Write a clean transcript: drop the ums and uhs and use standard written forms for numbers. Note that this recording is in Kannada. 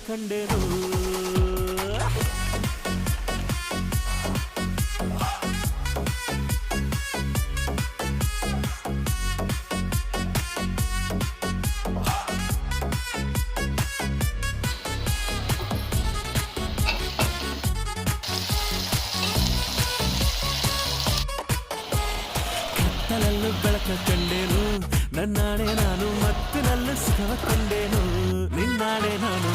ಕಂಡೆನು ಕತ್ತಲಲ್ಲೂ ಬೆಳಕ ಕಂಡೇನು ನನ್ನಾಣೆ ನಾನು ಮತ್ತಿನಲ್ಲೂ ಸುಖ ಕಂಡೇನು ನಿನ್ನಾಣೆ ನಾನು